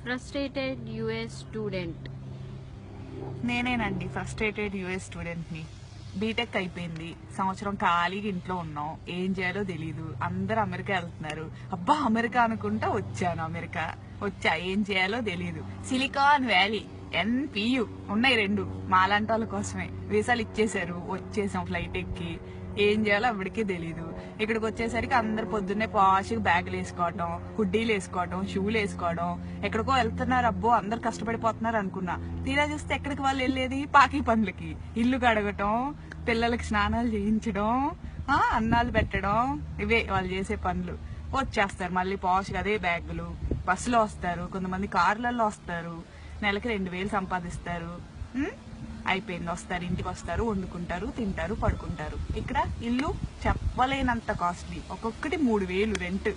Frustrated US student. నేనేనండి frustrated US స్టూడెంట్ని. BTech అయిపోయింది, సంవత్సరం ఖాళీగా ఇంట్లో ఉన్నాం, ఏం చేయాలో తెలీదు. అందరు అమెరికా వెళ్తున్నారు, అబ్బా అమెరికా అనుకుంటా వచ్చాను. అమెరికా వచ్చా, ఏం చేయాలో తెలీదు. సిలికాన్ వ్యాలీ, NPU ఉన్నాయి రెండు, మాలాంటి వాళ్ళ కోసమే. వీసాలు ఇచ్చేసారు, వచ్చేసాం ఫ్లైట్ ఎక్కి. ఏం చేయాలో అప్పటికే తెలీదు. ఇక్కడికి వచ్చేసరికి అందరు పొద్దున్నే పాష్గా బ్యాగులు వేసుకోవటం, హుడ్డీలు వేసుకోవటం, షూలు వేసుకోవడం, ఎక్కడికో వెళ్తున్నారు. అబ్బో అందరు కష్టపడిపోతున్నారు అనుకున్నా. తీరా చూస్తే ఎక్కడికి వాళ్ళు వెళ్ళేది పాకి పనులకి. ఇల్లు కడగటం, పిల్లలకి స్నానాలు చేయించడం, అన్నాలు పెట్టడం, ఇవే వాళ్ళు చేసే పనులు. వచ్చేస్తారు మళ్ళీ పాష్గా అదే బ్యాగులు. బస్సులో వస్తారు, కొంతమంది కార్లలో వస్తారు, నెలకి 2000 సంపాదిస్తారు. అయిపోయింది, వస్తారు, ఇంటికి వస్తారు, వండుకుంటారు, తింటారు, పడుకుంటారు. ఇక్కడ ఇల్లు చెప్పలేనంత కాస్ట్లీ, ఒక్కొక్కటి 3000 రెంట్.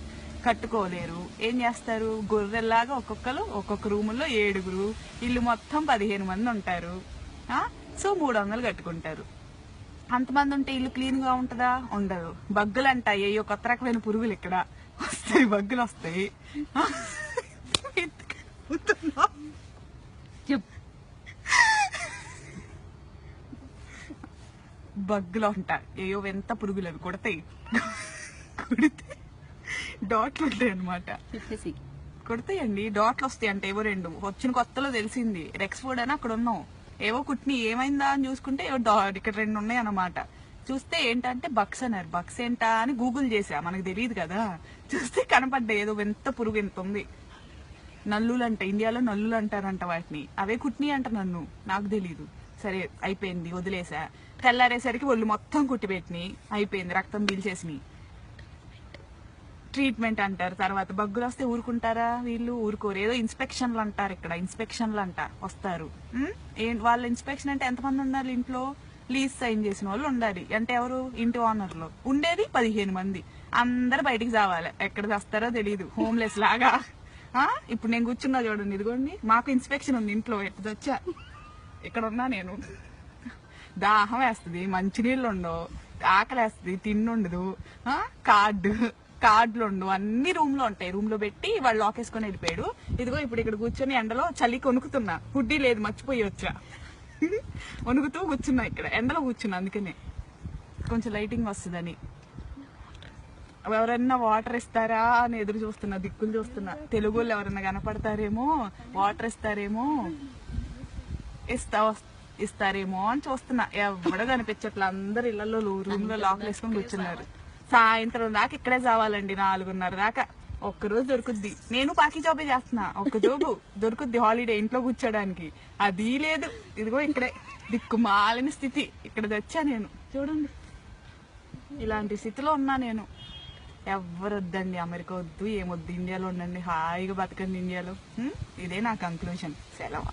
కట్టుకోలేరు, ఏం చేస్తారు? గొర్రెల్లాగా ఒక్కొక్క రూముల్లో 7, ఇల్లు మొత్తం 15 మంది ఉంటారు. సో 300 కట్టుకుంటారు. అంతమంది ఉంటే ఇల్లు క్లీన్ గా ఉంటుందా? ఉండదు. బగ్గులు అంట, అయ్యో కొత్త రకమైన పురుగులు ఇక్కడ వస్తాయి, బగ్గులు వస్తాయి. బగ్గులు అంట, ఏయో ఎంత పురుగులు అవి కొడతాయి. కొడితే డాట్లు ఉంటాయి అనమాట. కొడతాయండి, డాట్లు వస్తాయి అంటే. ఏవో 2 వచ్చిన కొత్తలో తెలిసింది. రెక్స్ఫోర్డ్ అని అక్కడ ఉన్నాం, ఏవో కుట్ని ఏమైందా అని చూసుకుంటే ఇక్కడ 2 ఉన్నాయి అన్నమాట. చూస్తే ఏంటంటే బక్స్ అన్నారు. బక్స్ ఏంటా అని గూగుల్ చేసా, మనకు తెలియదు కదా. చూస్తే కనపడ్డాయి, ఏదో ఎంత పురుగు ఎంత ఉంది. నల్లులు అంట, ఇండియాలో నల్లులు అంటారంట వాటిని. అవే కుట్ని అంట, నన్ను నాకు తెలీదు. సరే అయిపోయింది, వదిలేసా. తెల్లారేసరికి ఒళ్ళు మొత్తం కుట్టిపెట్టిని, అయిపోయింది, రక్తం పీల్చేసినాయి. ట్రీట్మెంట్ అంటారు. తర్వాత బగ్గులు వస్తే ఊరుకుంటారా? వీళ్ళు ఊరుకోరు. ఏదో ఇన్స్పెక్షన్లు అంటారు, ఇక్కడ ఇన్స్పెక్షన్లు అంట వస్తారు. వాళ్ళ ఇన్స్పెక్షన్ అంటే ఎంతమంది ఉండాలి ఇంట్లో? లీజ్ సైన్ చేసిన వాళ్ళు ఉండాలి. అంటే ఎవరు? ఇంటి ఓనర్లు. ఉండేది 15 మంది. అందరు బయటికి రావాలి, ఎక్కడ వస్తారో తెలియదు, హోమ్లెస్ లాగా. ఇప్పుడు నేను కూర్చున్నా చూడండి, ఇదిగోండి, మాకు ఇన్స్పెక్షన్ ఉంది ఇంట్లో. ఎట్లా వచ్చా, ఇక్కడ ఉన్నా నేను. దాహం వేస్తుంది, మంచినీళ్ళు ఉండవు, ఆకలి వేస్తుంది, తిండుండదు, కార్డులు ఉండవు, అన్ని రూమ్ లో ఉంటాయి. రూమ్ లో పెట్టి వాళ్ళు లాక్ వేసుకొని వెళ్ళిపోయాడు. ఇదిగో ఇప్పుడు ఇక్కడ కూర్చొని ఎండలో చలికి వణుకుతున్నా, హుడ్డీ లేదు, మర్చిపోయి వచ్చా. వణుకుతూ కూర్చున్నా, ఇక్కడ ఎండలో కూర్చున్నా. అందుకనే కొంచెం లైటింగ్ వస్తుందని. ఎవరన్నా వాటర్ ఇస్తారా అని ఎదురు చూస్తున్నా, దిక్కులు చూస్తున్నా. తెలుగు వాళ్ళు ఎవరన్నా కనపడతారేమో, వాటర్ ఇస్తారేమో, ఇస్తారేమో అని చూస్తున్నా. ఎవడో కనిపించట్లా, అందరు ఇళ్లలో రూమ్ లో లాక్లు వేసుకొని కూర్చున్నారు. సాయంత్రం దాకా ఇక్కడే చావాలండి, 4:30 దాకా. ఒక్కరోజు దొరుకుద్ది. నేను పాకి జాబే చేస్తున్నా, ఒక్క జాబు దొరుకుద్ది హాలిడే ఇంట్లో కూర్చోడానికి. అది లేదు. ఇదిగో ఇక్కడే దిక్కుమాలిన స్థితి. ఇక్కడ తెచ్చా నేను, చూడండి, ఇలాంటి స్థితిలో ఉన్నా నేను. ఎవరు వద్దండి, అమెరికా వద్దు, ఏమొద్దు, ఇండియాలో ఉండండి, హాయిగా బతకండి ఇండియాలో. ఇదే నా కంక్లూజన్. సెలవు.